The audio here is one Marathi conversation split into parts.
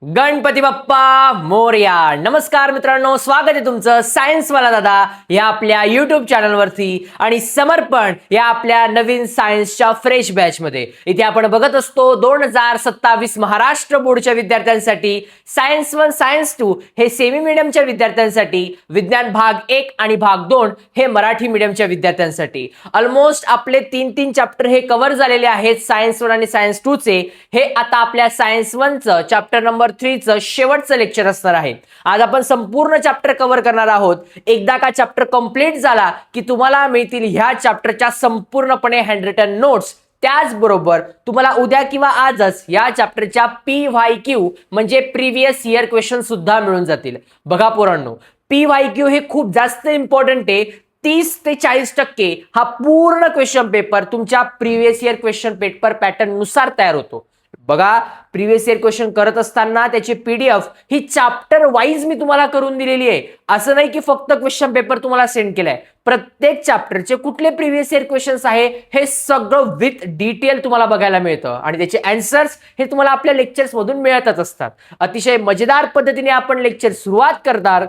गणपती बाप्पा मोरया. नमस्कार मित्रांनो, स्वागत आहे तुमचं सायन्स वाला दादा या आपल्या युट्यूब चॅनलवरती आणि समर्पण या आपल्या नवीन सायन्सच्या फ्रेश बॅच मध्ये. इथे आपण बघत असतो 2027 महाराष्ट्र बोर्डच्या विद्यार्थ्यांसाठी सायन्स 1 सायन्स 2 हे सेमी मीडियमच्या विद्यार्थ्यांसाठी, विज्ञान भाग 1 आणि भाग 2 हे मराठी मीडियमच्या विद्यार्थ्यांसाठी. ऑलमोस्ट आपले 3 चॅप्टर हे कव्हर झालेले आहेत सायन्स 1 आणि सायन्स 2 चे. हे आता आपल्या सायन्स 1 चं चॅप्टर नंबर 3 चं शेवटचं लेक्चर असणार आहे. आज आपण संपूर्ण चॅप्टर कव्हर करणार आहोत. एकदा का चॅप्टर कंप्लीट झाला की तुम्हाला मिळतील ह्या चॅप्टरच्या संपूर्णपणे हँडरिटन नोट्स. त्याचबरोबर तुम्हाला उद्या किंवा आजच या चॅप्टरच्या PYQ म्हणजे प्रिव्हियस इयर क्वेश्चन सुद्धा मिळून जातील. बघा पोरांनो, PYQ हे खूप जास्त इम्पॉर्टंट आहे. 30 ते 40% हा पूर्ण क्वेश्चन पेपर तुमच्या previous year question paper pattern नुसार तयार होतो. बघा, प्रिव्हियस इयर क्वेश्चन करत असताना त्याची PDF ही चॅप्टर वाईज मी तुम्हाला करून दिलेली आहे. असं नाही की फक्त क्वेश्चन पेपर तुम्हाला सेंड केलाय. प्रत्येक चॅप्टरचे कुठले प्रिव्हियस इयर क्वेश्चन्स आहे हे सगळं विथ डिटेल तुम्हाला बघायला मिळतं आणि त्याचे आन्सर्स हे तुम्हाला आपल्या लेक्चर्स मधून मिळतच असतात. अतिशय मजेदार पद्धतीने आपण लेक्चर सुरुवात करणार.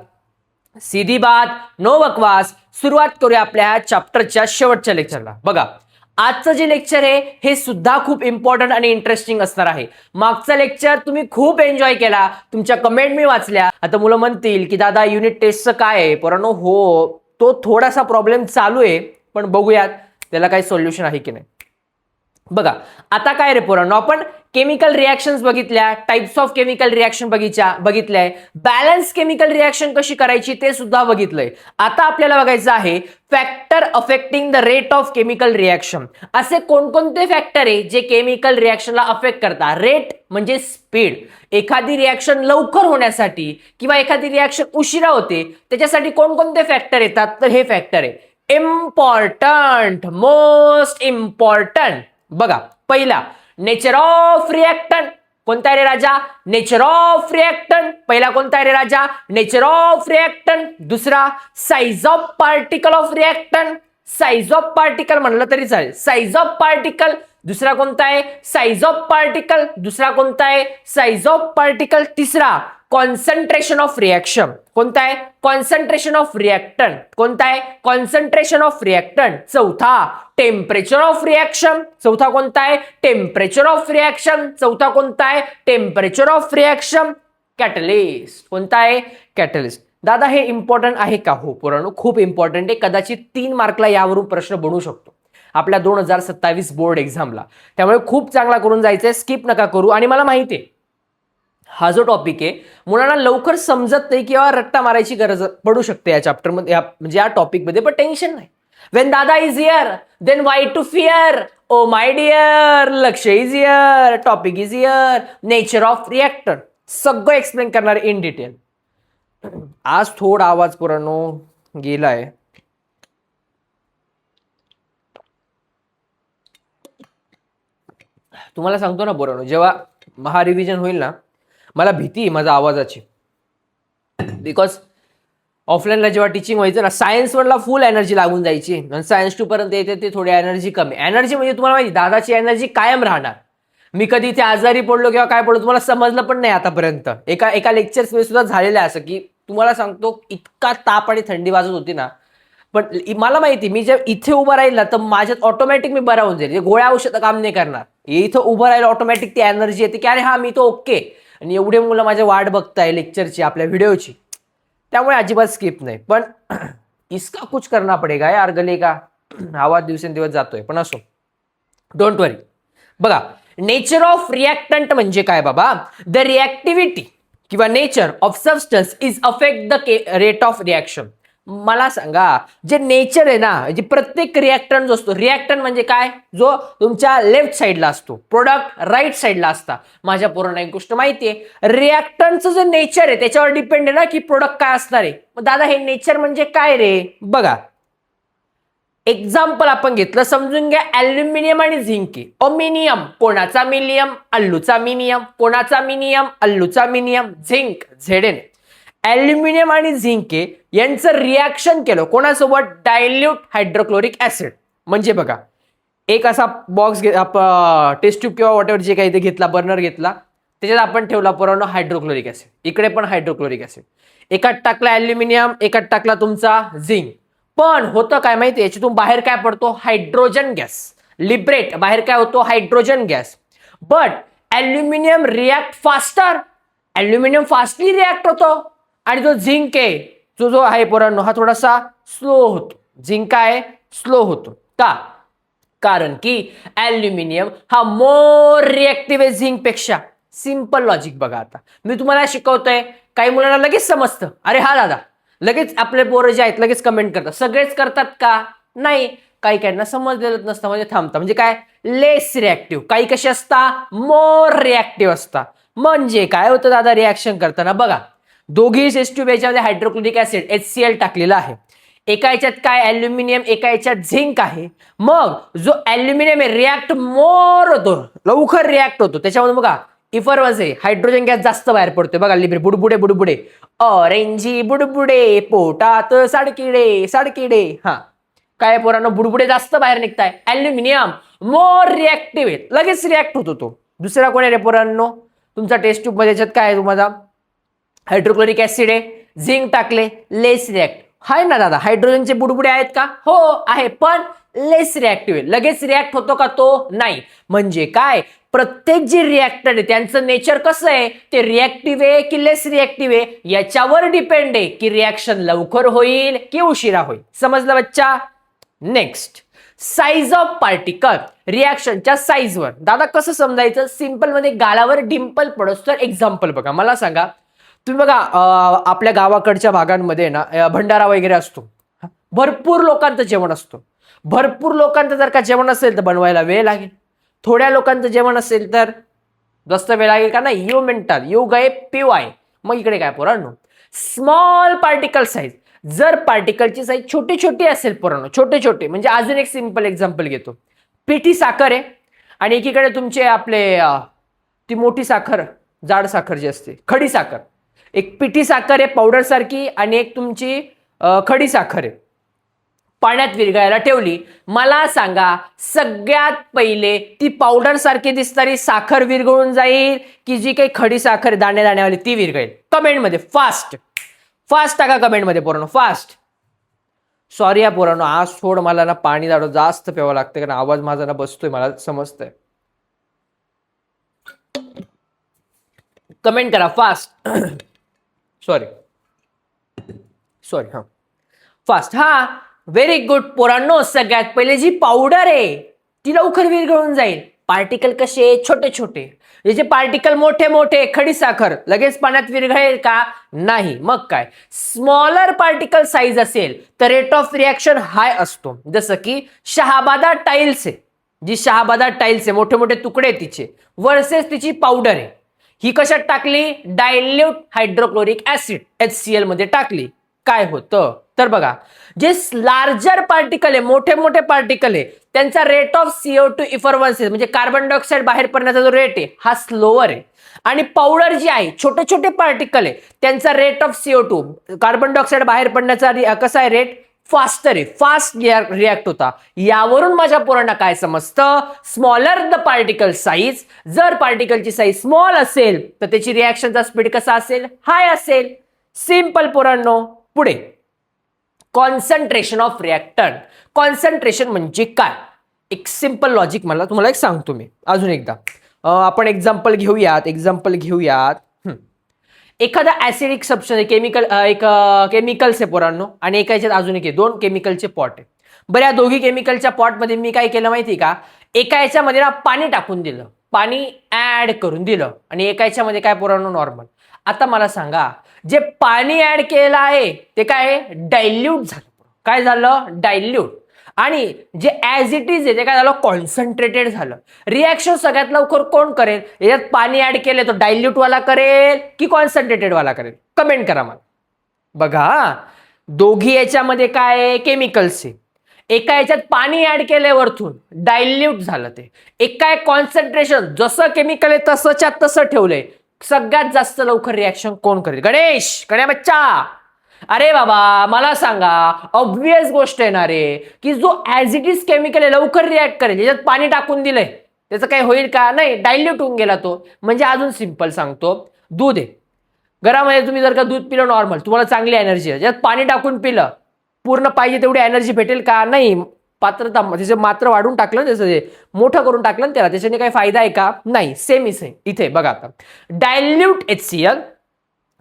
सीधी बात नो बकवास. सुरुवात करूया आपल्या चॅप्टरच्या शेवटच्या लेक्चरला. बघा, आजचं जे लेक्चर आहे हे सुद्धा खूप इम्पॉर्टंट आणि इंटरेस्टिंग असणार आहे. मागचा लेक्चर तुम्ही खूप एन्जॉय केला, तुमच्या कमेंट मी वाचल्या. आता मुलं म्हणतील की दादा युनिट टेस्टचं काय आहे? पोरांनो, हो, तो थोडासा प्रॉब्लेम चालू आहे, पण बघूयात त्याला काही सोल्युशन आहे की नाही. बघा, आता काय रे पोरांनो, आपण केमिकल रिएक्शन्स बघितल्या, टाइप्स ऑफ केमिकल रिएक्शन बघितलंय, बॅलन्स केमिकल रिएक्शन कशी करायची ते सुद्धा बघितलंय. आता आपल्याला बघायचं आहे factor affecting the rate of chemical reaction. असे कोणकोणते फॅक्टर आहे जे केमिकल रिएक्शनला अफेक्ट करतात? रेट म्हणजे स्पीड. एखादी रिएक्शन लवकर होण्यासाठी किंवा एखादी रिएक्शन उशिरा होते त्याच्यासाठी कोणकोणते फॅक्टर येतात? तर हे फॅक्टर आहे इम्पॉर्टंट, मोस्ट इम्पॉर्टंट. बघा, पहिला नेचर ऑफ रिएक्टंट. कोणता रे राजा? Nature of reactant. पहिला कोणता रे राजा? Nature of reactant. दुसरा size of particle of reactant. Size of particle म्हणलं तरी चालेल. Size of particle. दुसरा कोणता आहे? Size of particle. दुसरा कोणता आहे? Size of particle. तिसरा कॉन्सन्ट्रेशन ऑफ रिएक्शन. कोणता आहे? Concentration of reactant. कोणता आहे? Concentration of reactant. चौथा टेम्परेचर ऑफ रिएक्शन. चौथा कोणता आहे? Temperature of reaction. चौथा कोणता आहे? Temperature of reaction. कॅटलिस्ट. कोणता आहे? कॅटलिस्ट. दादा हे इम्पॉर्टंट आहे का? हो पोरांनो, खूप इम्पॉर्टंट आहे. कदाचित 3 मार्कला यावरून प्रश्न बनू शकतो आपल्या 2027 बोर्ड एक्झामला. त्यामुळे खूप चांगला करून जायचंय, स्किप नका करू. आणि मला माहिती आहे हा जो टॉपिक आहे मुलांना लवकर समजत नाही किंवा रट्टा मारायची गरज पडू शकते या चॅप्टरमध्ये, म्हणजे या टॉपिकमध्ये. पण टेन्शन नाही. When Dada is here, then why to fear? Oh my dear, लक्ष is here, topic is here, nature of reactant. सगळं एक्सप्लेन करणार इन डिटेल. आज थोडा आवाज पुरानो गेलाय. तुम्हाला सांगतो ना पुरानो, जेव्हा महारिव्हिजन होईल ना, मला भीती आहे माझ्या आवाजाची. बिकॉज ऑफलाईनला जेव्हा टीचिंग व्हायचं ना, सायन्स 1ला फुल एनर्जी लागून जायची आणि सायन्स 2 पर्यंत येते ते थोडी एनर्जी कमी. एनर्जी म्हणजे तुम्हाला माहिती, दादाची एनर्जी कायम राहणार. मी कधी इथे आजारी पडलो किंवा काय पडलो तुम्हाला समजलं पण नाही आतापर्यंत. एका लेक्चर्स मध्ये सुद्धा झालेलं आहे असं की तुम्हाला सांगतो इतका ताप आणि थंडी वाजत होती ना, पण मला माहिती मी जेव्हा इथे उभं राहील ना तर माझ्यात ऑटोमॅटिक मी बरा होऊन जाईल. गोळ्या औषध काम नाही करणार. इथं उभं राहिलं ऑटोमॅटिक ती एनर्जी येते की अरे हा मी तो ओके. आणि एवढे मुलं माझ्या वाट बघताय लेक्चरची, आपल्या व्हिडिओची. त्यामुळे अजिबात स्किप नाही. पण इसका कुछ करना पडेगा यार गले का. आवाज दिवसेंदिवस जातोय पण असो, डोंट वरी. बघा, नेचर ऑफ रिएक्टंट म्हणजे काय बाबा? द रिएक्टिव्हिटी किंवा nature of substance is affect the rate of reaction. मला सांगा, जे नेचर आहे ना, जे प्रत्येक रिएक्टंट जो असतो, रिएक्टंट म्हणजे काय? जो तुमच्या लेफ्ट साईडला असतो, प्रोडक्ट राईट साईडला असता. माझ्या पोरांना एक गोष्ट माहितीये, रिएक्टंटचं जे नेचर आहे त्याच्यावर डिपेंड आहे ना की प्रोडक्ट काय असणार आहे. मग दादा हे नेचर म्हणजे काय रे? बघा, एक्झाम्पल आपण घेतलं, समजून घ्या. ॲल्युमिनियम आणि झिंक. अमिनियम कोणाचा मिलियम, अल्लूचा मिनियम. कोणाचा मिनियम, अल्लूचा मिनियम. Zinc Zn. ॲल्युमिनियम आणि झिंक यांचं रिॲक्शन केलं कोणासोबत? Dilute hydrochloric acid. म्हणजे बघा, एक असा बॉक्स टेस्ट ट्यूब किंवा वॉटेवर जे काही ते घेतला, बर्नर घेतला, त्याच्यात आपण ठेवला पोरांनो हायड्रोक्लोरिक ऍसिड, इकडे पण हायड्रोक्लोरिक ऍसिड. एकात टाकला ॲल्युमिनियम, एकात टाकला तुमचा झिंक. पण होतं काय माहिती, याच्यातून बाहेर काय पडतो, हायड्रोजन गॅस लिबरेट, बाहेर काय होतो, hydrogen gas. But aluminium react faster, aluminium fastly react होतो. आणि जो झिंक आहे, जो आहे पोरांनो, हा थोडासा स्लो होतो. झिंक काय स्लो होतो का, कारण की ॲल्युमिनियम हा मोर रिॲक्टिव्ह आहे झिंक पेक्षा. सिंपल लॉजिक बघा. आता मी तुम्हाला शिकवतोय, काही मुलांना लगेच समजतं, अरे हा दादा, लगेच आपले पोरं जे आहेत लगेच कमेंट करतात. सगळेच करतात का, नाही, काही काहींना समजलेलं नसतं, म्हणजे थांबता. म्हणजे काय, लेस रिॲक्टिव्ह. काही कशी असता, मोर रिॲक्टिव्ह असता. म्हणजे काय होतं दादा, रिॲक्शन करताना बघा, दोघी टेस्ट ट्यूब याच्यामध्ये हायड्रोक्लोरिक ऍसिड HCl टाकलेला आहे. एका याच्यात काय ॲल्युमिनियम, एका याच्यात झिंक आहे. मग जो ॲल्युमिनियम आहे रिॲक्ट मोर होतो, लवकर रिॲक्ट होतो. त्याच्यामध्ये बघा इफरवन्स आहे, हायड्रोजन गॅस जास्त बाहेर पडतोय बघा, लिबरे बुडबुडे बुडबुडे, ऑरेंजी बुडबुडे, पोटात साडकिडे साडकिडे. हा, काय पोरांनो, बुडबुडे जास्त बाहेर निघताय. ॲल्युमिनियम मोर रिॲक्टिव्ह आहे, लगेच रिॲक्ट होतो तो. दुसरा कोण आहे रे पोरांनो, तुमचा टेस्ट ट्यूब मध्ये याच्यात काय आहे, तुम्हाला हायड्रोक्लोरिक ऍसिड आहे, झिंक टाकले, लेस रिॲक्ट. हाय ना दादा, हायड्रोजनचे बुडबुडे आहेत का, हो आहे, पण लेस रिॲक्टिव्ह आहे. लगेच रिॲक्ट होतो का तो, नाही. म्हणजे काय, प्रत्येक जे रिॲक्टर आहे त्यांचं नेचर कसं आहे, ते रिॲक्टिव्ह आहे की लेस रिॲक्टिव्ह आहे, याच्यावर डिपेंड आहे की रिॲक्शन लवकर होईल की उशिरा होईल. समजलं बच्चा. Next, size of particle. रिॲक्शनच्या साईजवर दादा कसं समजायचं, सिंपल मध्ये गालावर डिंपल पडतो. तर एक्झाम्पल बघा, मला सांगा, तुम्ही बघा आपल्या गावाकडच्या भागांमध्ये ना भंडारा वगैरे असतो, भरपूर लोकांचं जेवण असतो. भरपूर लोकांचं जर का जेवण असेल तर बनवायला वेळ लागेल, थोड्या लोकांचं जेवण असेल तर जास्त वेळ लागेल का, नाही. यू मेंटल, यू गए पिव आहे. मग इकडे काय पोरांनो, स्मॉल पार्टिकल साईज. जर पार्टिकलची साईज छोटी छोटी असेल पोरांनो, छोटे छोटे, म्हणजे अजून एक सिंपल एक्झाम्पल घेतो. पिठी साखर आहे आणि एकीकडे तुमचे आपले ती मोठी साखर, जाड साखर जी असते, खडी साखर. एक पिठी साखर आहे पावडर सारखी आणि एक तुमची खडी साखर आहे. पाण्यात विरघळायला ठेवली. मला सांगा, सगळ्यात पहिले ती पावडर सारखी दिसणारी साखर विरघळून जाईल की जी काही खडी साखर दाणे दाण्यावाली ती विरघळेल? कमेंट मध्ये फास्ट फास्ट टाका, कमेंट मध्ये पोरांनो, फास्ट. सॉरी या पोरांनो, आज सोड, मला ना पाणी दाडो जास्त प्यावं लागतं, कारण आवाज माझा ना बसतोय, मला समजतंय. कमेंट करा फास्ट. सॉरी सॉरी, हा फास्ट. हा, व्हेरी गुड पोरांनो. सगळ्यात पहिले जी पावडर आहे ती लवकर विरघळून जाईल. पार्टिकल कसे, छोटे छोटे. याचे पार्टिकल मोठे मोठे, खडी साखर लगेच पाण्यात विरघळेल का, नाही. मग काय, स्मॉलर पार्टिकल साईज असेल तर रेट ऑफ रिॲक्शन हाय असतो. जसं की शहाबादा टाइल्स आहे, जी शहाबादा टाइल्स आहे, मोठे मोठे तुकडे तिचे, वर्सेस तिची पावडर आहे. ही कशात टाकली, डायल्यूट हायड्रोक्लोरिक ऍसिड HCl मध्ये टाकली. काय होतं तर बघा, जे लार्जर पार्टिकल आहे, मोठे मोठे पार्टिकल आहे, त्यांचा रेट ऑफ CO2 इफरवन्स म्हणजे कार्बन डायऑक्साइड बाहेर पडण्याचा जो रेट आहे हा स्लोअर आहे. आणि पावडर जी आहे, छोटे छोटे पार्टिकल आहे, त्यांचा rate of CO2 carbon dioxide बाहेर पडण्याचा कसा आहे रेट, फास्टर आहे, फास्ट रिॲक्ट होता. यावरून माझ्या पोरांना काय समजतं, स्मॉलर द पार्टिकल साईज. जर पार्टिकलची साईज स्मॉल असेल तर त्याची रिॲक्शनचा स्पीड कसा असेल, हाय असेल. सिंपल पोरांनो. पुढे, कॉन्सन्ट्रेशन ऑफ रिॲक्टंट. कॉन्सन्ट्रेशन म्हणजे काय, एक सिंपल लॉजिक मला तुम्हाला एक सांगतो मी अजून एकदा. आपण एक्झाम्पल घेऊयात. एखादा ऍसिडिक सबस्टन्स केमिकल, एक केमिकल्स आहे पोरांनो, आणि एका याच्यात अजून एक आहे, दोन केमिकलचे पॉट आहे. बरं, या दोघी केमिकलच्या पॉटमध्ये मी काय केलं माहिती का, एका याच्यामध्ये ना पाणी टाकून दिलं, पाणी ऍड करून दिलं, आणि एका याच्यामध्ये काय पोरांनो, नॉर्मल. आता मला सांगा, जे पाणी ऍड केलं आहे ते काय, डायल्यूट झालं. काय झालं, डायल्यूट. आणि जे ऍज इट इज आहे ते काय झालं, कॉन्सन्ट्रेटेड झालं. रिॲक्शन सगळ्यात लवकर कोण करेल, याच्यात पाणी ऍड केले तो डायल्यूट वाला करेल की कॉन्सन्ट्रेटेड वाला करेल? कमेंट करा मला. बघा, दोघी याच्यामध्ये काय केमिकल्स आहे. एका याच्यात पाणी ऍड केलंय वरतून, डायल्यूट झालं ते. एक काय कॉन्सन्ट्रेशन, जसं केमिकल आहे तसंच्या तसं ठेवलंय. सगळ्यात जास्त लवकर रिॲक्शन कोण करेल? गणेश, गण्या बच्चा, अरे बाबा मला सांगा, ऑब्वियस गोष्ट येणार आहे की जो ऍज इट इज केमिकल आहे लवकर रिॲक्ट करेल. याच्यात पाणी टाकून दिलंय, त्याचं काही होईल का? नाही, डायल्यूट होऊन गेला तो. म्हणजे अजून सिंपल सांगतो, दूध आहे घरामध्ये, तुम्ही जर का दूध पिलं नॉर्मल, तुम्हाला चांगली एनर्जी आहे. ज्यात पाणी टाकून पिलं, पूर्ण पाहिजे तेवढी एनर्जी भेटेल का? नाही. पात्रता त्याचे मात्र वाढून टाकलं, त्याचं मोठं करून टाकलं त्याला, त्याच्याने काही फायदा आहे का? नाही. सेम इथे बघा आता, डायल्यूट HCl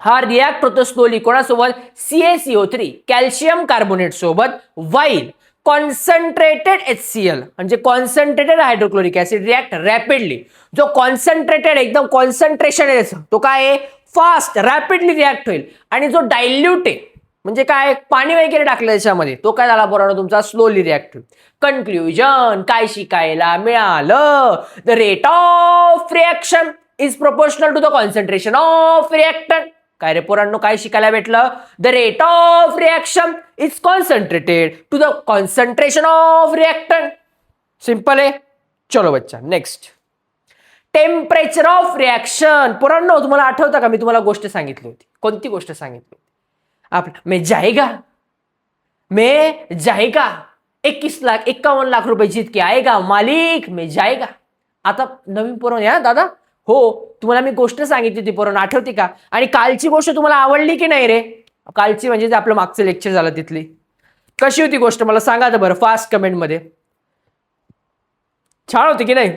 हा रिॲक्ट होतो स्लोली कोणासोबत? CaCO3 कॅल्शियम कार्बोनेट सोबत, वाईल कॉन्सन्ट्रेटेड HCl म्हणजे concentrated hydrochloric acid react rapidly. जो कॉन्सन्ट्रेटेड एकदम कॉन्सन्ट्रेशन आहे तो काय आहे? फास्ट रॅपिडली रिॲक्ट होईल. आणि जो डायल्यूट आहे म्हणजे काय, पाणी वगैरे टाकलं त्याच्यामध्ये, तो काय झाला बरोबर तुमचा? स्लोली रिॲक्ट होईल. कन्क्ल्युजन काय शिकायला मिळालं? The rate of reaction is proportional to the concentration of reactant. काय रे पोरांनो, काय शिकायला भेटलं? The rate of reaction is concentrated to the concentration of reactant. Simple आहे. चलो बच्चा, नेक्स्ट टेम्परेचर ऑफ रिॲक्शन. पोरांनो, तुम्हाला आठवतं का मी तुम्हाला गोष्ट सांगितली होती? कोणती गोष्ट सांगितली होती? मैं जाएगा 21,51,00,000 रुपये जीत के आएगा मालिक, मैं जाएगा. आता नवीन पोरं या दादा, हो तुम्हाला मी गोष्ट सांगितली होती पोरं, आठवते का? आणि कालची गोष्ट तुम्हाला आवडली की नाही रे? कालची म्हणजे जे आपलं मागचं लेक्चर झालं तिथली कशी होती गोष्ट मला सांगा तर बरं, फास्ट कमेंट मध्ये. छान होती की नाही?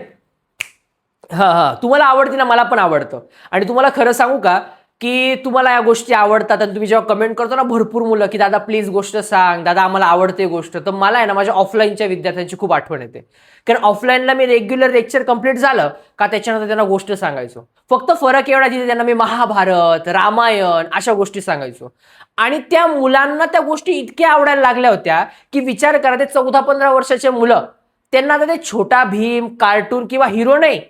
हा, तुम्हाला आवडते ना, मला पण आवडतं. आणि तुम्हाला खरं सांगू का की तुम्हाला या गोष्टी आवडतात, आणि तुम्ही जेव्हा कमेंट करतो ना भरपूर मुलं की दादा प्लीज गोष्ट सांग, दादा आम्हाला आवडते गोष्ट, तर मला आहे ना माझ्या ऑफलाईनच्या विद्यार्थ्यांची खूप आठवण येते. कारण ऑफलाईनला मी रेग्युलर लेक्चर कंप्लीट झालं का त्याच्यानंतर त्यांना गोष्ट सांगायचो. फक्त फरक एवढा तिथे त्यांना मी महाभारत, रामायण अशा गोष्टी सांगायचो. आणि त्या मुलांना त्या गोष्टी इतक्या आवडायला लागल्या होत्या की विचार करा, ते 14-15 वर्षाचे मुलं, त्यांना आता ते छोटा भीम, कार्टून किंवा हिरो नाही,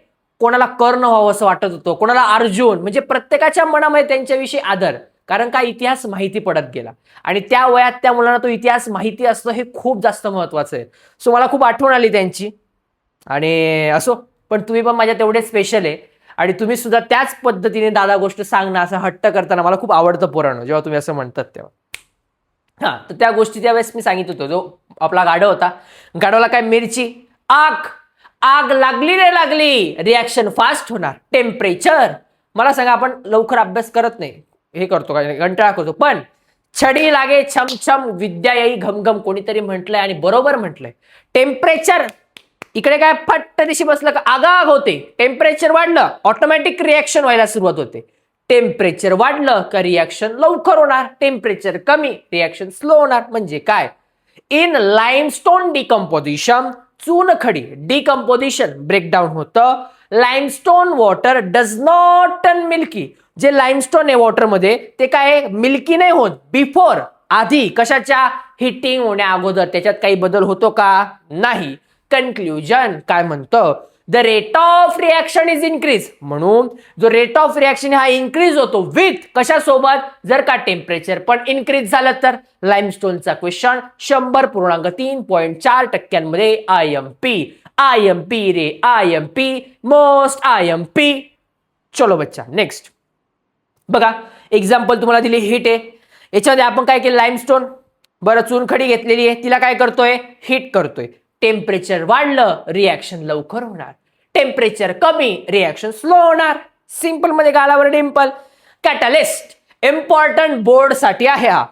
कोणाला कर्ण व्हावं असं वाटत होतं, कोणाला अर्जुन, म्हणजे प्रत्येकाच्या मनामध्ये त्यांच्याविषयी आदर. कारण का इतिहास माहिती पडत गेला, आणि त्या वयात त्या मुलांना तो इतिहास माहिती असतं हे खूप जास्त महत्वाचं आहे. सो मला खूप आठवण आली त्यांची. आणि असो, पण तुम्ही पण माझ्या तेवढे स्पेशल आहे, आणि तुम्ही सुद्धा त्याच पद्धतीने दादा गोष्ट सांगणं असं हट्ट करताना मला खूप आवडतं पोरांनो, जेव्हा तुम्ही असं म्हणतात तेव्हा. हा, तर त्या गोष्टी त्यावेळेस मी सांगित होतो. जो आपला गाढव होता, गाढवला काय मिरची, आग लागली रे लागली, रिॲक्शन फास्ट होणार. टेम्परेचर, मला सांगा आपण लवकर अभ्यास करत नाही, हे करतो काय, कंटाळा करतो, पण छडी लागे छमछम विद्या येई घमघम कोणीतरी म्हटलंय, आणि बरोबर म्हटलंय. टेम्परेचर इकडे काय फट्ट दिशी बसलं का आगाग होते. टेम्परेचर वाढलं ऑटोमॅटिक रिॲक्शन व्हायला सुरुवात होते. टेम्परेचर वाढलं का रिॲक्शन लवकर होणार, टेम्परेचर कमी रिॲक्शन स्लो होणार. म्हणजे काय, इन लाइमस्टोन डिकम्पोजिशन, चूनखडी डिकम्पोजिशन ब्रेकडाऊन होतं. Limestone water does not turn milky. जे लाइमस्टोन आहे वॉटर मध्ये ते काय मिल्की नाही होत, बिफोर आधी, कशाच्या, हिटिंग होण्या अगोदर. त्याच्यात काही बदल होतो का? नाही. कन्क्ल्युजन काय म्हणतं, the rate of reaction is increase. म्हणून जो रेट ऑफ रिॲक्शन हा इन्क्रीज होतो विथ कशासोबत, जर का टेम्परेचर पण इन्क्रीज झालं तर. लाइमस्टोनचा क्वेश्चन 100.3.4% IMP रे IMP, मोस्ट IMP. चलो बच्चा, नेक्स्ट बघा, एक्झाम्पल तुम्हाला दिली, हिट आहे. याच्यामध्ये आपण काय केलं, लाइमस्टोन बरं चुनखडी घेतलेली आहे, तिला काय करतोय, हिट करतोय. टेम्परेचर वाढलं रिॲक्शन लवकर होणार, टेम्परेचर कमी रिॲक्शन स्लो होणार. सिंपल मध्ये गालावर डिंपल. कॅटलिस्ट इम्पॉर्टंट बोर्ड साठी आहे हा.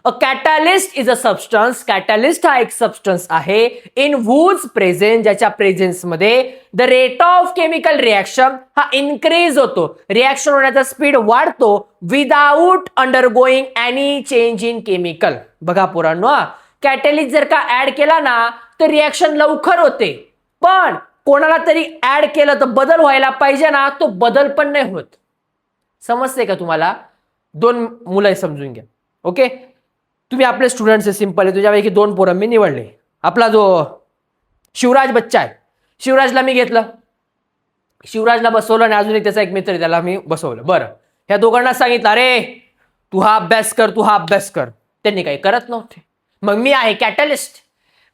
A catalyst is a substance. Catalyst हा एक सबस्टन्स आहे इन व्हूज प्रेझेन्स, ज्याच्या प्रेझेन्स मध्ये the rate of chemical reaction हा इन्क्रीज होतो, रिॲक्शन होण्याचा स्पीड वाढतो without undergoing any change in chemical. बघा पोरांनो, कॅटलिस्ट जर का ऍड केला ना तर रिॲक्शन लवकर होते, पण कोणाला तरी ऍड केलं तर बदल व्हायला पाहिजे ना, तो बदल पण नाही होत. समजते का तुम्हाला? दोन मुलं समजून घ्या. ओके, तुम्ही आपले स्टुडंट्स आहे, सिंपल आहे. तुझ्यापैकी 2 पोरं मी निवडले. आपला जो शिवराज बच्चा आहे, शिवराजला मी घेतलं, शिवराजला बसवलं, आणि अजून एक त्याचा एक मित्र त्याला मी बसवलं. बरं, ह्या दोघांना सांगितलं अरे तू हा अभ्यास कर, तू हा अभ्यास कर. त्यांनी काही करत नव्हते. मग मी आहे कॅटलिस्ट,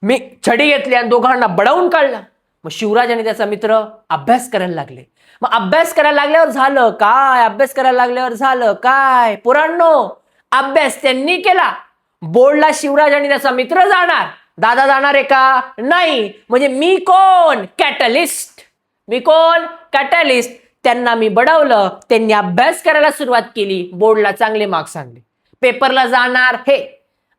मी छडी घेतली आणि दोघांना बडवून काढला. मग शिवराज आणि त्याचा मित्र अभ्यास करायला लागले. मग अभ्यास करायला लागल्यावर झालं काय, अभ्यास करायला लागल्यावर झालं काय पोरांनो, अभ्यास त्यांनी केला, बोर्डला शिवराज आणि त्याचा मित्र जाणार, दादा जाणार आहे का? नाही. म्हणजे मी कोण, कॅटलिस्ट. मी कोण? कॅटलिस्ट. त्यांना मी बडवलं, त्यांनी अभ्यास करायला सुरुवात केली, बोर्डला चांगले मार्क्स आणले. पेपरला जाणार हे,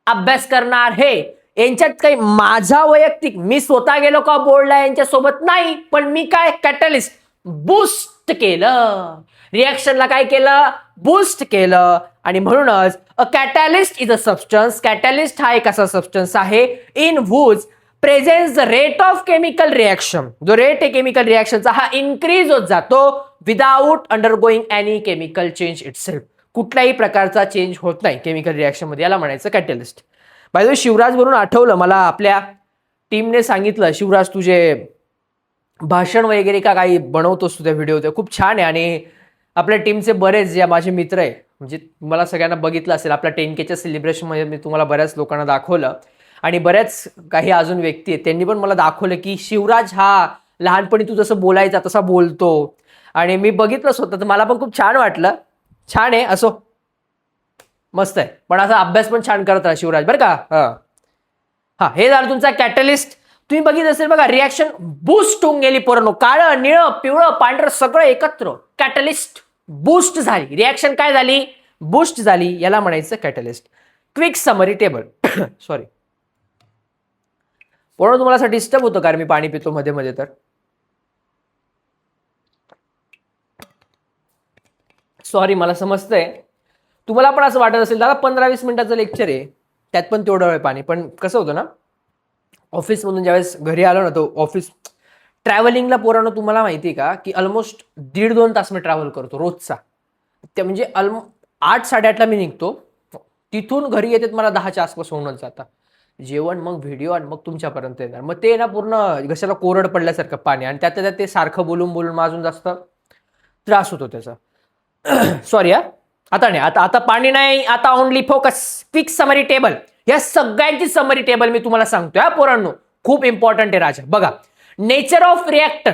अभ्यास करणार हे, यांच्यात काही माझा वैयक्तिक मी स्वतः गेलो का बोर्डला यांच्या सोबत नाही, पण मी काय कॅटलिस्ट बूस्ट केलं, रिॲक्शनला काय केलं? बूस्ट केलं. आणि म्हणूनच a catalyst is a substance. Catalyst हा एक असा सबस्टन्स आहे in whose presence the rate of chemical reaction. जो रेट आहे केमिकल रिॲक्शनचा हा इन्क्रीज होत जातो without undergoing any chemical change itself. कुठल्याही प्रकारचा चेंज होत नाही केमिकल रिॲक्शन मध्ये, याला म्हणायचं catalyst. By the way, Shivraj वरून आठवलं मला, आपल्या टीमने सांगितलं शिवराज तुझे भाषण वगैरे का काही बनवतोस तुझ्या व्हिडिओ, ते खूप छान आहे. आणि आपल्या टीमचे बरेच जे माझे मित्र आहे, म्हणजे मला सगळ्यांना बघितलं असेल आपल्या 10Kच्या सेलिब्रेशनमध्ये, मी तुम्हाला बऱ्याच लोकांना दाखवलं. आणि बऱ्याच काही अजून व्यक्ती आहेत त्यांनी पण मला दाखवलं की शिवराज हा लहानपणी तू जसं बोलायचा तसा बोलतो. आणि मी बघितलं स्वतः, तर मला पण खूप छान वाटलं. छान आहे, असो, मस्त आहे. पण असा अभ्यास पण छान करत राहा शिवराज, बरं का. हा, हे झालं तुमचा कॅटलिस्ट. तुम्ही बघितलं असेल बघा, रिॲक्शन बूस्ट होऊन गेली पोरांनो. काळं, निळं, पिवळं, पांढरं सगळं एकत्र, कॅटलिस्ट बूस्ट झाली. रिॲक्शन काय झाली? बूस्ट झाली. याला म्हणायचं catalyst. Quick summary table. Sorry पोरांनो, तुम्हाला असं डिस्टर्ब होतं कारण मी पाणी पितो मध्ये मध्ये, तर सॉरी, मला समजतंय. तुम्हाला पण असं वाटत असेल दादा 15-20 मिनिटाचं लेक्चर आहे, त्यात पण तेवढं वेळ पाणी. पण कसं होतं ना, ऑफिसमधून ज्यावेळेस घरी आलो ना, तो ऑफिस ट्रॅव्हलिंगला पोरांनो तुम्हाला माहिती आहे का की ऑलमोस्ट 1.5-2 तास मी ट्रॅव्हल करतो रोजचा. ते म्हणजे 8-8:30ला मी निघतो तिथून, घरी येते मला 10च्या आसपास होऊनच जातं. जेवण, मग व्हिडिओ, आणि मग तुमच्यापर्यंत येणार. मग ते ना पूर्ण घशाला कोरड पडल्यासारखं पाणी, आणि त्यात ते सारखं बोलून बोलून अजून जास्त त्रास होतो त्याचा. सॉरी हा, आता नाही, आता पाणी नाही, आता only focus. Quick summary table. या सगळ्यांची समरी टेबल मी तुम्हाला सांगतोय हा पोरांनो, खूप इम्पॉर्टंट आहे राजा. बघा, nature of reactor.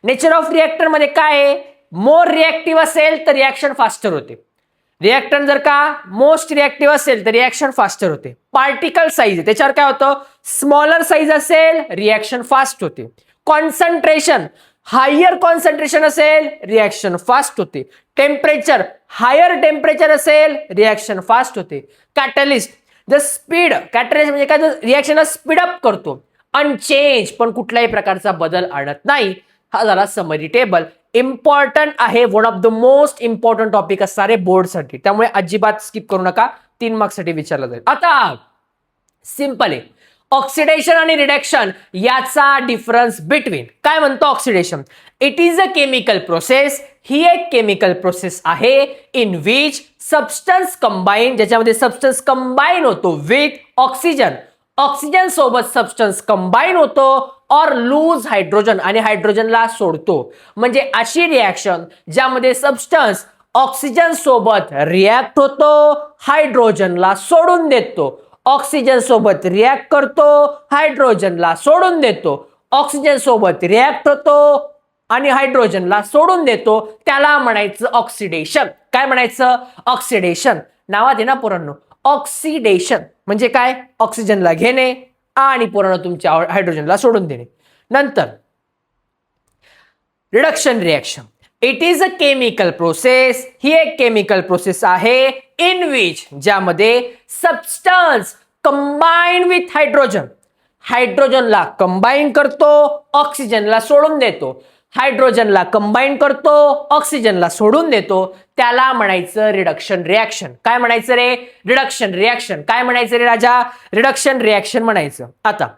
Nature of reactor मध्ये काय आहे? मोर रिॲक्टिव्ह असेल तर रिॲक्शन फास्टर होते. रिॲक्टंट जर का मोस्ट रिॲक्टिव्ह असेल तर रिॲक्शन फास्टर होते. पार्टिकल साईज त्याच्यावर काय होतं? स्मॉलर साईज असेल रिॲक्शन फास्ट होते. कॉन्सन्ट्रेशन, हायर कॉन्सन्ट्रेशन असेल रिॲक्शन फास्ट होते. टेम्परेचर, हायर टेम्परेचर असेल रिॲक्शन फास्ट होते. Catalyst, the speed. कॅटलिस्ट म्हणजे काय? रिॲक्शन स्पीड अप करतो. अनचेंज, पण कुठल्याही प्रकारचा बदल आणत नाही. हा झाला समरी टेबल. इम्पॉर्टंट आहे, one of the most important topic असणार आहे बोर्डसाठी, त्यामुळे अजिबात स्किप करू नका. 3 मार्क्ससाठी विचारलं जाईल. आता सिंपल आहे, ऑक्सिडेशन आणि रिडक्शन याचा डिफरन्स बिटवीन. काय म्हणतो oxidation? It is a chemical process. ही एक केमिकल प्रोसेस आहे इन विच सबस्टन्स कंबाईन, ज्याच्यामध्ये सबस्टन्स कंबाईन होतो विथ ऑक्सिजन. ऑक्सिजन सोबत सबस्टन्स कंबाईन होतो और लूज हायड्रोजन, आणि हायड्रोजनला सोडतो. म्हणजे अशी रिॲक्शन ज्यामध्ये सबस्टन्स ऑक्सिजन सोबत रिॲक्ट होतो, हायड्रोजनला सोडून देतो. ऑक्सिजन सोबत रिॲक्ट करतो, हायड्रोजनला सोडून देतो. ऑक्सिजन सोबत रिॲक्ट होतो आणि हायड्रोजनला सोडून देतो. त्याला म्हणायचं ऑक्सिडेशन. काय म्हणायचं? ऑक्सिडेशन. नावात आहे ना पोरांनो, ऑक्सिडेशन म्हणजे काय? ऑक्सिजनला घेणे आणि पोरांनो तुमच्या हायड्रोजनला सोडून देणे. नंतर reduction reaction. It is a chemical process. ही एक केमिकल प्रोसेस आहे इन विच, ज्यामध्ये सबस्टन्स कंबाईन विथ हायड्रोजन. हायड्रोजनला कंबाईन करतो, ऑक्सिजनला सोडून देतो. हायड्रोजनला कंबाईन करतो, ऑक्सिजनला सोडून देतो. त्याला म्हणायचं रिडक्शन रिॲक्शन. काय म्हणायचं रे? Reduction reaction. काय म्हणायचं रे राजा? रिडक्शन रिॲक्शन म्हणायचं. आता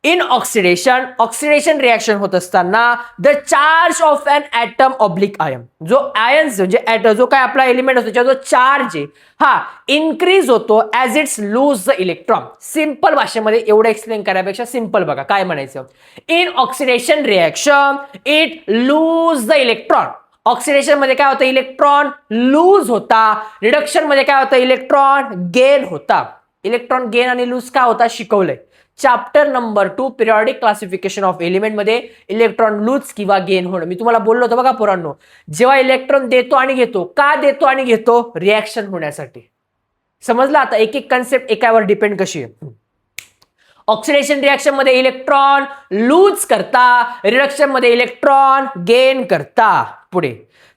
इन ऑक्सिडेशन, ऑक्सिडेशन रिॲक्शन होत असताना the charge of an atom oblique ion, जो आयन्स म्हणजे जो काय आपला एलिमेंट असतो त्याचा जो चार्ज आहे हा इन्क्रीज होतो as its lose the electron. Simple भाषेमध्ये एवढं एक्सप्लेन करण्यापेक्षा सिंपल बघा काय म्हणायचं. In oxidation reaction it lose the electron. Oxidation मध्ये काय होतं? इलेक्ट्रॉन लूज होता. रिडक्शन मध्ये काय होतं? इलेक्ट्रॉन गेन होता. इलेक्ट्रॉन गेन आणि लूज काय होता शिकवलंय chapter number 2 periodic classification of element मध्ये. इलेक्ट्रॉन लूज किंवा गेन होणं मी तुम्हाला बोललो होतो बघा पोरांनो. जेव्हा इलेक्ट्रॉन देतो आणि घेतो, का देतो आणि घेतो? रिॲक्शन होण्यासाठी. समजलं? आता एक एक कन्सेप्ट एकावर डिपेंड कशी आहे. ऑक्सिडेशन रिएक्शन मध्ये इलेक्ट्रॉन लूज करता, रिडक्शन मध्ये इलेक्ट्रॉन गेन करता. पुढे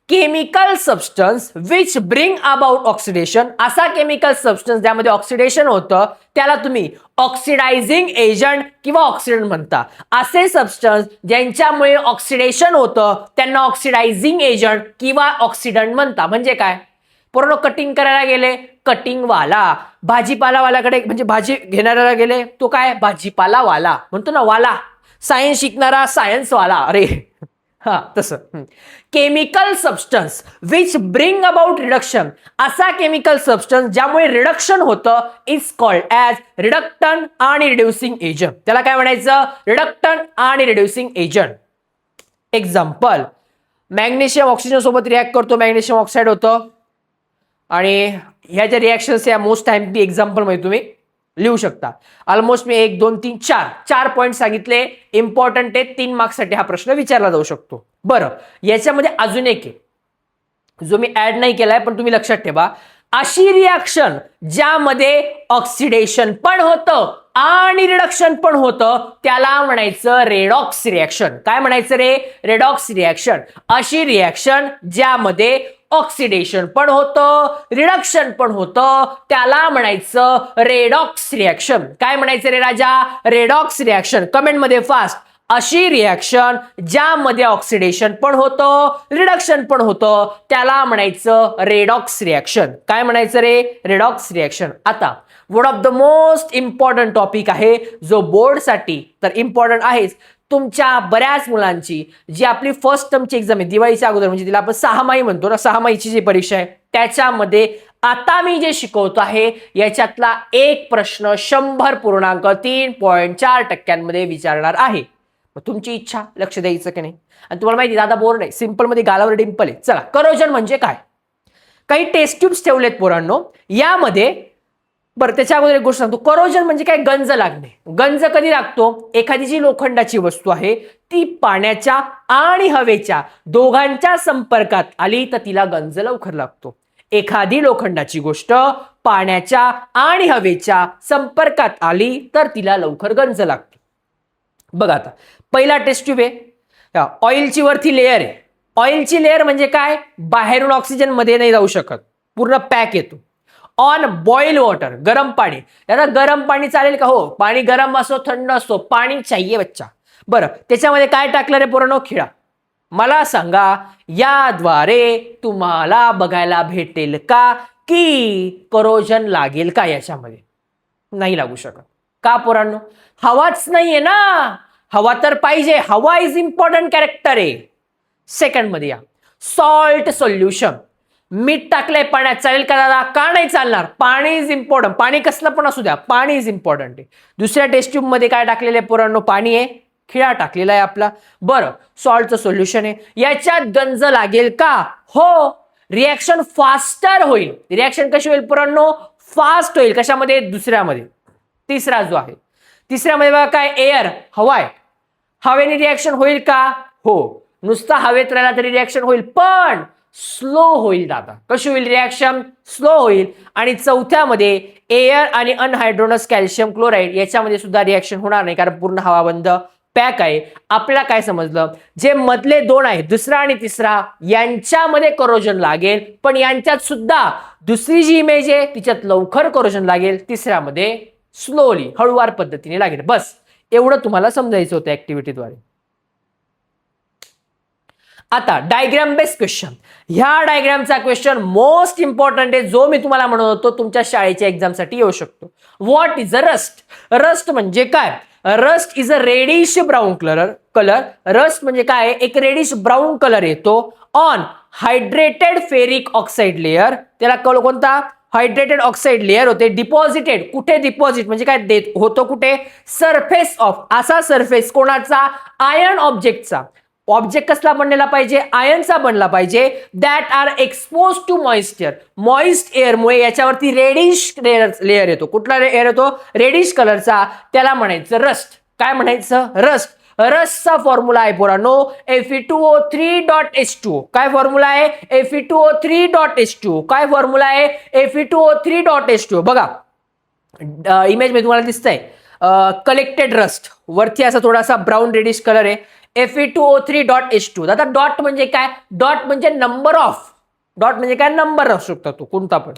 chemical substance which bring about oxidation. असा केमिकल सबस्टन्स ज्यामध्ये ऑक्सिडेशन होतं त्याला तुम्ही ऑक्सिडायझिंग एजंट किंवा ऑक्सिडंट म्हणता. असे सबस्टन्स ज्यांच्यामुळे ऑक्सिडेशन होतं त्यांना ऑक्सिडायझिंग एजंट किंवा ऑक्सिडंट म्हणता. म्हणजे काय, पूर्ण कटिंग करायला गेले कटिंग वाला, भाजीपालावाल्याकडे म्हणजे भाजी घेणाऱ्याला गेले तो काय भाजीपाला वाला म्हणतो ना, वाला. सायन्स शिकणारा सायन्स वाला. अरे हा तसं. Chemical substance which bring about reduction. असा केमिकल सबस्टन्स ज्यामुळे रिडक्शन होतं इज कॉल्ड ॲज रिडक्टंट आणि रिड्युसिंग एजंट. त्याला काय म्हणायचं, रिडक्टंट आणि reducing agent. Example, magnesium oxygen सोबत रिॲक्ट करतो, मॅग्नेशियम ऑक्साईड होतं. आणि ह्या ज्या रिॲक्शन्स या मोस्ट टाइम ती एक्झाम्पल मध्ये तुम्ही लिहू शकता. ऑलमोस्ट मी 1 2 3 4 पॉईंट सांगितले, इम्पॉर्टंट आहे. 3 मार्क्ससाठी हा प्रश्न विचारला जाऊ शकतो. बरं, याच्यामध्ये अजून एक आहे जो मी ऍड नाही केलाय पण तुम्ही लक्षात ठेवा. अशी रिॲक्शन ज्यामध्ये ऑक्सिडेशन पण होतं आणि रिडक्शन पण होतं त्याला म्हणायचं रेडॉक्स रिॲक्शन. काय म्हणायचं रे, रेडॉक्स रिॲक्शन. अशी रिॲक्शन ज्यामध्ये ऑक्सिडेशन पण होतं रिडक्शन पण होतं त्याला म्हणायचं रेडॉक्स रिॲक्शन. काय म्हणायचं रे राजा, रेडॉक्स रिॲक्शन. कमेंट मध्ये फास्ट. अशी रिॲक्शन ज्यामध्ये ऑक्सिडेशन पण होतं रिडक्शन पण होतं त्याला म्हणायचं रेडॉक्स रिॲक्शन. काय म्हणायचं रे, रेडॉक्स रिॲक्शन. आता one of the most important topic आहे जो बोर्डसाठी तर इम्पॉर्टंट आहेच. तुमच्या बऱ्याच मुलांची जी आपली फर्स्ट टर्मची एक्झाम आहे दिवाळीच्या अगोदर, म्हणजे तिला आपण 6 माही म्हणतो ना, 6 माहीची जी परीक्षा आहे त्याच्यामध्ये आता मी जे शिकवतो आहे याच्यातला एक प्रश्न 100.3.4% विचारणार आहे. तुमची इच्छा लक्ष द्यायचं की नाही. आणि तुम्हाला माहिती दादा बोर्ड आहे, सिंपल मध्ये गालावर डिंपल आहे. चला, करोजन म्हणजे काय, काही टेस्ट ट्यूब्स ठेवलेत पोरांनो यामध्ये. बरं, त्याच्या अगोदर एक गोष्ट सांगतो, करोजन म्हणजे काय, गंज लागणे. गंज कधी लागतो, एखादी जी लोखंडाची वस्तू आहे ती पाण्याच्या आणि हवेच्या दोघांच्या संपर्कात आली तर तिला गंज लवकर लागतो. एखादी लोखंडाची गोष्ट पाण्याच्या आणि हवेच्या संपर्कात आली तर तिला लवकर गंज लागतो. बघा आता पहिला टेस्ट ट्यूब आहे, ऑइलची वरती लेअर आहे. ऑइलची लेअर म्हणजे काय, बाहेरून ऑक्सिजन मध्ये नाही जाऊ शकत, पूर्ण पॅक येतो. ऑन बॉइल वॉटर, गरम पाणी. याला गरम पाणी चालेल का, हो, पाणी गरम असो थंड असो पाणी चाहिए बच्चा. बरं, त्याच्यामध्ये काय टाकलं रे पोरांनो, खिळा. मला सांगा याद्वारे तुम्हाला बघायला भेटेल का की करोजन लागेल का याच्यामध्ये, नाही लागू शकत. का पोरांनो, हवाच नाहीये ना. हवा तर पाहिजे, हवा इज इम्पॉर्टंट कॅरेक्टर आहे. सेकंड मध्ये या, सॉल्ट सोल्युशन. मीठ टाकलंय पाण्यात चालेल का दादा, का नाही चालणार, पाणी इज इम्पॉर्टंट. पाणी कसलं पण असू द्या, पाणी इज इम्पॉर्टंट आहे. दुसऱ्या टेस्ट ट्यूब मध्ये काय टाकलेलं आहे पोरांनो, पाणी आहे, खिळा टाकलेला आहे आपला. बरं, सॉल्टचं सोल्युशन आहे. याच्यात गंज लागेल का, हो. रिॲक्शन फास्टर होईल. रिॲक्शन कशी होईल पोरांनो, फास्ट होईल. कशामध्ये, दुसऱ्यामध्ये. तिसरा जो आहे, तिसऱ्यामध्ये बघा काय, एअर, हवा आहे. हवेने रिॲक्शन होईल का, हो. नुसता हवेत राहिला तरी रिॲक्शन होईल पण स्लो होईल दादा. कशी होईल रिॲक्शन, स्लो होईल. आणि चौथ्यामध्ये एअर आणि अनहायड्रोनस कॅल्शियम क्लोराईड याच्यामध्ये सुद्धा रिॲक्शन होणार नाही कारण पूर्ण हवाबंद पॅक आहे. आपल्याला काय समजलं, जे मधले दोन आहेत दुसरा आणि तिसरा यांच्यामध्ये करोजन लागेल पण यांच्यात सुद्धा दुसरी जी इमेज आहे तिच्यात लवकर करोजन लागेल, तिसऱ्यामध्ये स्लोली हळूवार पद्धतीने लागेल. बस एवढं तुम्हाला समजायचं होतं ऍक्टिव्हिटीद्वारे. आता डायग्राम बेस्ड क्वेश्चन. ह्या डायग्रामचा क्वेश्चन मोस्ट इम्पॉर्टंट आहे जो मी तुम्हाला म्हणत होतो तुमच्या शाळेच्या एक्झामसाठी येऊ शकतो. What is a rust. Rust म्हणजे काय, rust is a reddish brown colour. Rust म्हणजे काय, एक रेडिश ब्राऊन कलर येतो on hydrated ferric oxide layer. त्याला कोणता, हायड्रेटेड ऑक्साईड लेअर होते. डिपॉझिटेड, कुठे डिपॉझिट म्हणजे काय, देत होतो कुठे, सरफेस ऑफ. असा सरफेस कोणाचा, आयर्न ऑब्जेक्टचा. ऑब्जेक्ट कसला बनलेला पाहिजे, आयर्नचा बनला पाहिजे. That are expose to moisture. Moist एअरमुळे याच्यावरती रेडिश लेअर येतो. कुठला लेअर येतो, रेडिश कलरचा. त्याला म्हणायचं रस्ट. काय म्हणायचं, रस्ट. रस्टचा फॉर्म्युला आहे पोरांनो Fe2O3.H2O. काय फॉर्म्युला आहे, Fe2O3.H2O. काय फॉर्म्युला आहे, Fe2O3.H2O. बघा इमेज मध्ये तुम्हाला दिसतंय कलेक्टेड रस्ट, वरती असा थोडासा ब्राऊन रेडिश कलर आहे. Fe2O3.H2. आता डॉट म्हणजे काय? डॉट म्हणजे नंबर ऑफ, डॉट म्हणजे काय? नंबर असू शकतो तो कोणता पण.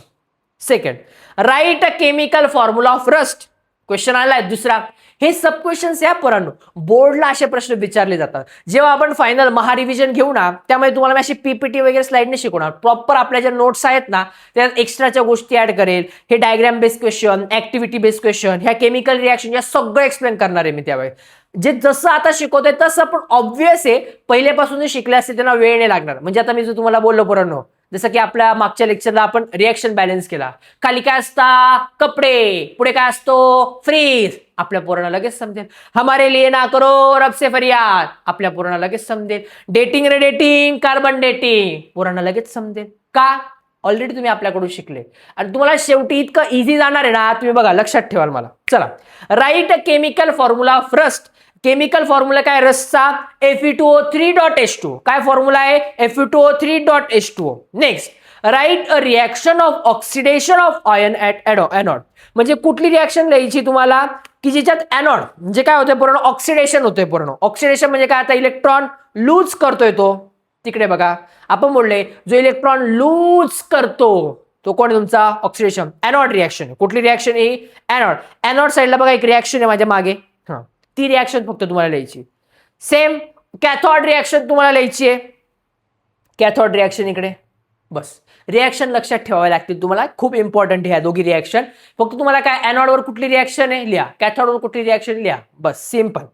Second, right a chemical formula of rust. Question आलाय दुसरा. हे सब क्वेश्चन्स या पोरांनो बोर्डला असे प्रश्न विचारले जातात. जेव्हा आपण फायनल महारिव्हिजन घेऊ ना, त्यामुळे तुम्हाला मी अशी पीपीटी वगैरे स्लाइड नाही शिकवणार. प्रॉपर आपल्या ज्या नोट्स आहेत ना, त्यात एक्स्ट्राच्या गोष्टी ऍड करेल. हे diagram based question, activity based question, ह्या केमिकल रिॲक्शन या सगळं एक्सप्लेन करणार आहे मी त्यावेळी. जे जसं आता शिकवतोय तसं पण ऑब्व्हियस आहे, पहिल्यापासून जे शिकले असते त्यांना वेळ नाही लागणार. म्हणजे आता मी जो तुम्हाला बोललो पोरांनो, जसं की आपल्या मागच्या लेक्चरला आपण रिएक्शन बॅलन्स केला. खाली काय असता? कपडे, पुढे काय असतो? फ्रीज. आपल्या पोरांना लगेच समजेल. हमारे लिए ना करो रब से फरियाद. आपल्या पोरांना लगेच समजेल. डेटिंग रे डेटिंग, कार्बन डेटिंग. पोरांना लगेच समजेल. का? ऑलरेडी तुम्ही आपल्याकडून शिकले आणि तुम्हाला शेवटी इतकं इझी जाणार आहे ना, तुम्ही बघा लक्षात ठेवाल मला. चला, write chemical formula of rust. Chemical formula काय रस्टचा? Fe2O3.H2. काय फॉर्म्युला आहे? Fe2O3.H2O. Next, write a reaction of oxidation of ion at anode. म्हणजे कुठली रिॲक्शन लिहायची तुम्हाला की ज्याच्यात एनोड म्हणजे काय होतंय पूर्ण? ऑक्सिडेशन होतंय पूर्ण. ऑक्सिडेशन म्हणजे काय? आता इलेक्ट्रॉन लूज करतोय तो. तिकडे बघा आपण बोलले जो इलेक्ट्रॉन लूज करतो तो कोण आहे तुमचा? ऑक्सिडेशन. Anode reaction. कुठली रिॲक्शन आहे? एनोड. एनोड साईडला बघा एक रिॲक्शन आहे माझ्या मागे, ती रिॲक्शन फक्त तुम्हाला लिहायची. सेम कॅथोड रिॲक्शन तुम्हाला लिहायची आहे. कॅथोड रिॲक्शन इकडे. बस रिॲक्शन लक्षात ठेवावे लागतील तुम्हाला, खूप इम्पॉर्टंट ह्या दोघी रिॲक्शन. फक्त तुम्हाला काय एनोडवर कुठली रिॲक्शन आहे लिहा, कॅथोडवर कुठली रिॲक्शन लिहा, बस simple.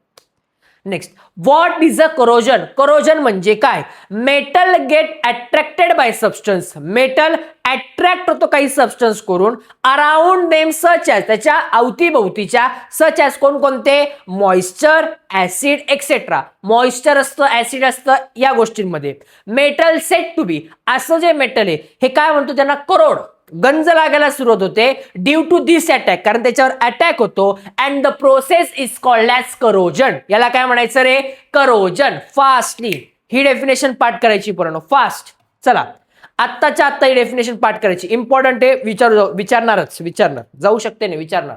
Next, what is a corrosion? Corrosion म्हणजे काय? Metal get attracted by substance. Metal attract होतो काही सबस्टन्स करून अराउंड देम सच ॲज, त्याच्या अवतीभोवतीच्या, सच ॲज कोणकोणते? Moisture, acid etcetera. मॉइश्चर असतं, ऍसिड असतं या गोष्टींमध्ये. मेटल सेट टू बी, असं जे मेटल आहे हे काय म्हणतो त्यांना? करोड. गंज लागायला सुरुवात होते ड्यू टू दिस अटॅक, कारण त्याच्यावर अटॅक होतो. And the process is called as corrosion. याला काय म्हणायचं रे? करोजन. फास्टली ही डेफिनेशन पाठ करायची पूर्ण फास्ट. चला आत्ताच्या आत्ता ही डेफिनेशन पाठ करायची, इम्पॉर्टंट आहे. विचारणार जाऊ शकते नाही विचारणार.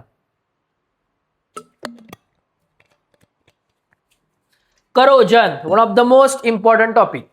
Corrosion one of the most important topic.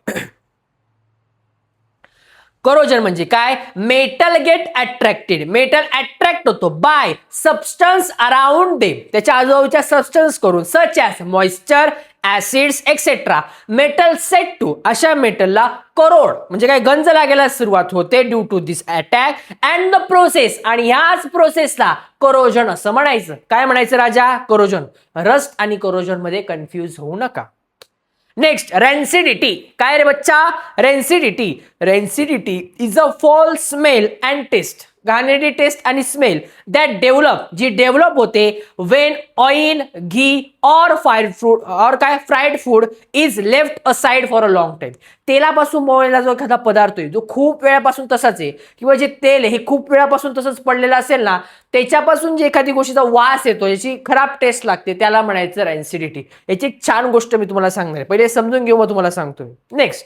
Corrosion म्हणजे काय? Metal get attracted. Metal attract होतो बाय सबस्टन्स अराउंड देम, त्याच्या आजूबाजूच्या सबस्टन्स करून, such as moisture, acids etcetera. Metal set to, अशा मेटलला करोड म्हणजे काय? गंज लागायला सुरुवात होते due to this attack and the process, आणि ह्याच प्रोसेसला करोजन असं म्हणायचं. काय म्हणायचं राजा? करोजन. रस्ट आणि करोजन मध्ये कन्फ्यूज होऊ नका. नेक्स्ट, रेन्सिडिटी. काय रे बच्चा? Rancidity. Rancidity is a foul smell and taste. घाणेरडी टेस्ट आणि स्मेल दॅट डेव्हलप, जी डेव्हलप होते वेन ऑइल, घी और fried food is left aside for a long time. तेलापासून बनवलेला जो एखादा पदार्थ आहे जो खूप वेळापासून तसाच आहे, किंवा जे तेल आहे हे खूप वेळापासून तसंच पडलेलं असेल ना, त्याच्यापासून जे एखादी गोष्टीचा वास येतो, याची खराब टेस्ट लागते, त्याला म्हणायचं रेन्सिडिटी. याची एक छान गोष्ट मी तुम्हाला सांगणार आहे, पहिले समजून घेऊ मग तुम्हाला सांगतो. नेक्स्ट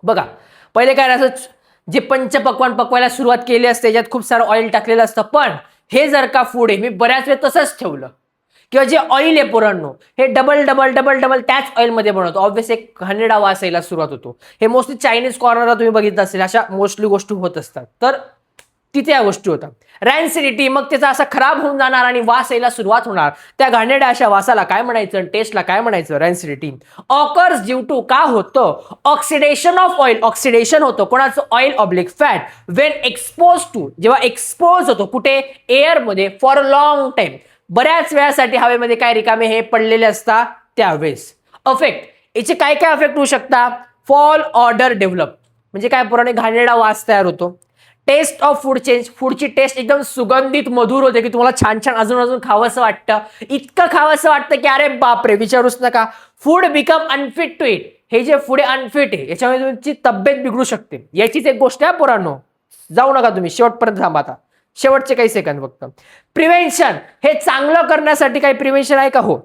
बघा, पहिले काय असं जे पंचपक्वान पकवायला सुरुवात केली असते त्याच्यात खूप सारं ऑइल टाकलेलं असतं, पण हे जर का फूड आहे मी बऱ्याच वेळ तसंच ठेवलं, किंवा जे ऑइल आहे पोरांनो हे डबल डबल डबल डबल त्याच ऑइलमध्ये बनवतो, ऑब्व्हियस एक घाणेरडा वास यायला सुरुवात होतो. हे मोस्टली चायनीज कॉर्नरला तुम्ही बघितलं असेल, अशा मोस्टली गोष्टी होत असतात, तर तिथे या गोष्टी होतात. रॅन्सिडिटी, मग त्याचा असा खराब होऊन जाणार आणि वास यायला सुरुवात होणार. त्या घाणेरड्या अशा वासाला काय म्हणायचं, टेस्टला काय म्हणायचं, रॅन्सिडिटी. ऑकर्स ड्यू टू, का होतं? Oxidation of oil. ऑक्सिडेशन होतं कोणाचं? Oil oblique fat. When expose to, जेव्हा एक्सपोज होतो कुठे? एअरमध्ये, फॉर अ लॉंग टाइम, बऱ्याच वेळासाठी हवेमध्ये काय रिकामे हे पडलेले असतात त्यावेळेस. अफेक्ट, याचे काय काय अफेक्ट होऊ शकतात? फॉल ऑर्डर डेव्हलप, म्हणजे काय पुराणे घाणेरडा वास तयार होतो. टेस्ट ऑफ फूड चेंज, फूडची टेस्ट एकदम सुगंधित मधुर होते की तुम्हाला छान छान अजून अजून खावंसं वाटतं, इतकं खावंसं वाटतं की अरे बापरे विचारूच नका. Food become unfit to eat, हे जे फूड अनफिट आहे याच्यामुळे तुमची तब्येत बिघडू शकते. याचीच एक गोष्ट आहे पोरांनो, जाऊ नका तुम्ही शेवटपर्यंत थांबा, आता शेवटचे काही सेकंद फक्त. प्रिव्हेन्शन, हे चांगलं करण्यासाठी काही प्रिव्हेन्शन आहे का? हो,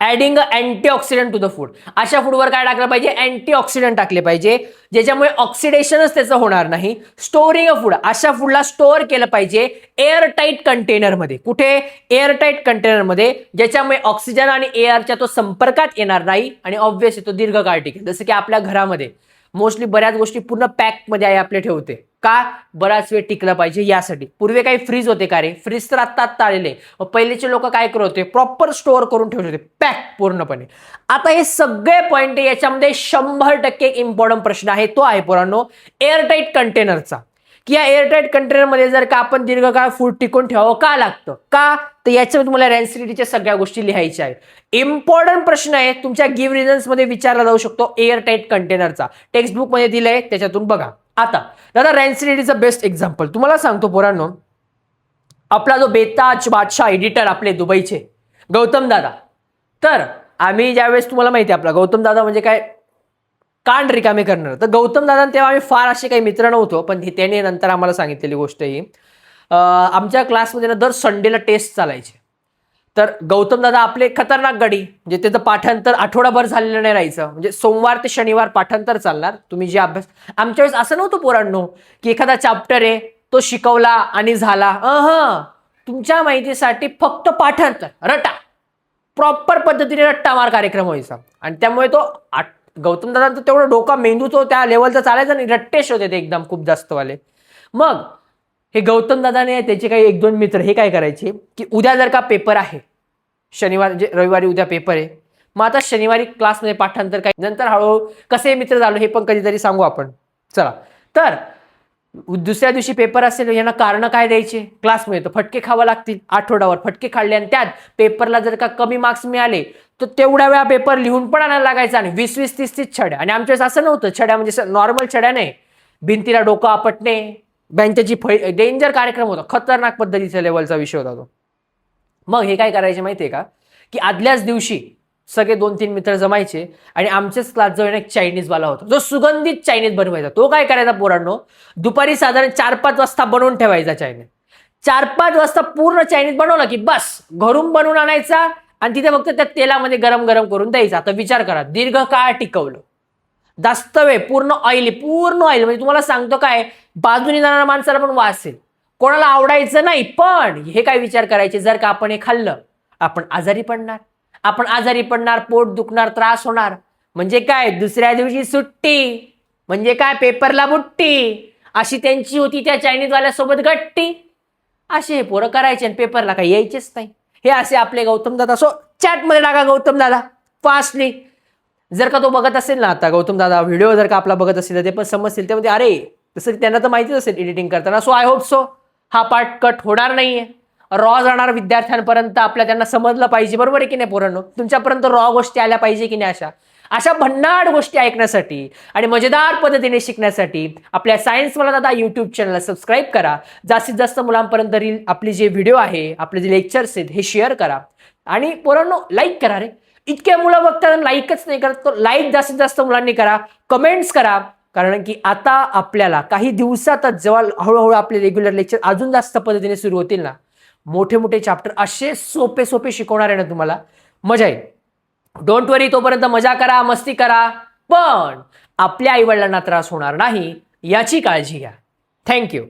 adding antioxidant to the food. अशा फूडवर काय टाकलं पाहिजे? अँटीऑक्सिडंट टाकले पाहिजे, ज्याच्यामुळे ऑक्सिडेशनच त्याचं होणार नाही. स्टोरिंग अ फूड, अशा फूडला स्टोअर केलं पाहिजे एअर टाईट कंटेनरमध्ये. कुठे? एअर टाईट कंटेनरमध्ये, ज्याच्यामुळे ऑक्सिजन आणि एअरच्या तो संपर्कात येणार नाही आणि ऑब्व्हियसली तो दीर्घकाळ टिकेल. जसं की आपल्या घरामध्ये मोस्टली बऱ्याच गोष्टी पूर्ण पॅकमध्ये आहे आपले ठेवते. का? बराच वेळ टिकला पाहिजे यासाठी. पूर्वी काही फ्रीज होते का रे? फ्रीज तर आत्ता आलेले. पहिलेचे लोक काय करत होते? प्रॉपर स्टोअर करून ठेवत होते पॅक पूर्णपणे. आता हे सगळे पॉइंट याच्यामध्ये 100% इम्पॉर्टंट प्रश्न आहे. तो आहे पोरांनो एअरटाईट कंटेनरचा, की या एअरटाईट कंटेनरमध्ये जर का आपण दीर्घकाळ फूड टिकून ठेवावं का लागतं? का? तर याच्यामध्ये तुम्हाला रॅन्सिडिटीच्या सगळ्या गोष्टी लिहायच्या आहेत. इम्पॉर्टंट प्रश्न आहे, तुमच्या गिव्ह रिझन्स मध्ये विचारला जाऊ शकतो एअरटाईट कंटेनरचा. टेक्स्ट बुक मध्ये दिलंय, त्याच्यातून बघा. आता दादा रॅन्सिडिटीचं बेस्ट एक्झाम्पल तुम्हाला सांगतो पोरांनो. आपला जो बेताज बादशाह एडिटर आपले दुबईचे गौतम दादा, तर आम्ही ज्यावेळेस तुम्हाला माहिती आहे आपला गौतम दादा म्हणजे काय कान रिकामे करणार. तर गौतम दादा तेव्हा आम्ही फार असे काही मित्र नव्हतो, पण त्याने नंतर आम्हाला सांगितलेली गोष्ट ही आमच्या क्लासमध्ये ना दर संडेला टेस्ट चालायचे. तर गौतम दादा आपले खतरनाक गडी, म्हणजे त्याचं पाठांतर आठवडाभर झालेलं नाही राहायचं. म्हणजे सोमवार ते शनिवार पाठांतर चालणार. तुम्ही जे अभ्यास, आमच्या वेळेस असं नव्हतं पोरांनो की एखादा चॅप्टर आहे तो शिकवला आणि झाला. तुमच्या माहितीसाठी फक्त पाठांतर, रटा, प्रॉपर पद्धतीने रट्टा मार कार्यक्रम व्हायचा. आणि त्यामुळे तो गौतम दादांचं तेवढं डोका मेंदू तो त्या लेवलचा चालायचा नाही. रट्टेश होते ते एकदम खूप जास्त वाले. मग हे गौतम दादाने त्याचे काही 1-2 मित्र हे काय करायचे की उद्या जर का पेपर आहे, शनिवार म्हणजे रविवारी उद्या पेपर आहे, मग आता शनिवारी क्लासमध्ये पाठांतर काय, नंतर हळूहळू कसे मित्र झालो हे पण कधीतरी सांगू आपण. चला, तर दुसऱ्या दिवशी पेपर असेल, यांना कारण काय द्यायचे? क्लासमध्ये तर फटके खावा लागतील. आठवड्यावर फटके खाल्ले आणि त्यात पेपरला जर का कमी मार्क्स मिळाले तर तेवढ्या वेळा पेपर लिहून पण आणायला लागायचा. आणि 20-20, 30-30 छड्या. आणि आमच्या वेळेस असं नव्हतं छड्या म्हणजे नॉर्मल छड्या नाही, भिंतीला डोकं आपटणे, बँकेची फळी, डेंजर कार्यक्रम होता. खतरनाक पद्धतीच्या लेवलचा विषय होता तो. मग हे काय करायचे माहितीये का, की आदल्याच दिवशी सगळे 2-3 मित्र जमायचे आणि आमच्याच क्लास जवळ एक चायनीजवाला होता जो सुगंधित चायनीज बनवायचा. तो काय करायचा पोरांनो, दुपारी साधारण 4-5 वाजता बनवून ठेवायचा चायनीज. 4-5 वाजता पूर्ण चायनीज बनवला की बस घरून बनवून आणायचा आणि तिथे फक्त त्या तेलामध्ये गरम गरम करून द्यायचा. आता विचार करा, दीर्घकाळ टिकवलं, जास्त वेळ, पूर्ण ऑइली म्हणजे तुम्हाला सांगतो काय, बाजूने जाणाऱ्या माणसाला पण वास येईल, कोणाला आवडायचं नाही. पण हे काय विचार करायचे, जर का आपण हे खाल्लं आपण आजारी पडणार. आपण आजारी पडणार, पोट दुखणार, त्रास होणार. म्हणजे काय, दुसऱ्या दिवशी सुट्टी, म्हणजे काय पेपरला बुट्टी. अशी त्यांची होती त्या चायनीजवाल्यासोबत गट्टी. असे हे पोरं करायचे आणि पेपरला काही यायचेच नाही. हे असे आपले गौतम दादा. सो चॅटमध्ये टाका गौतम दादा फास्टली. जर का तो बघत असेल ना आता गौतम दादा व्हिडिओ जर का आपला बघत असेल तर ते पण समजतील. ते म्हणजे अरे तसं त्यांना तर माहितीच असेल एडिटिंग करताना. सो आय होप सो हा पार्ट कट होणार नाहीये, रॉ जाणार विद्यार्थ्यांपर्यंत. आपल्या त्यांना समजलं पाहिजे, बरोबर आहे की नाही पोरांनो? तुमच्यापर्यंत रॉ गोष्टी आल्या पाहिजे की नाही? अशा भन्नाट गोष्टी ऐकण्यासाठी आणि मजेदार पद्धतीने शिकण्यासाठी आपल्या सायन्स मला दादा युट्यूब चॅनलला सबस्क्राईब करा. जास्तीत जास्त मुलांपर्यंत आपली जे व्हिडिओ आहे, आपले जे लेक्चर्स आहेत हे शेअर करा. आणि पोरांनो लाईक करा रे. इतक्या मुलं बघतात लाईकच नाही करत, तर लाईक जास्तीत जास्त मुलांनी करा, कमेंट्स करा. कारण की आता आपल्याला काही दिवसातच जेव्हा हळूहळू आपले रेग्युलर लेक्चर अजून जास्त पद्धतीने सुरू होतील ना, मोठे मोठे चॅप्टर असे सोपे सोपे शिकवणार आहे ना तुम्हाला, मजा येईल. डोंट वरी, तोपर्यंत मजा करा, मस्ती करा, पण आपल्या आईवडिलांना त्रास होणार नाही याची काळजी घ्या. थँक्यू.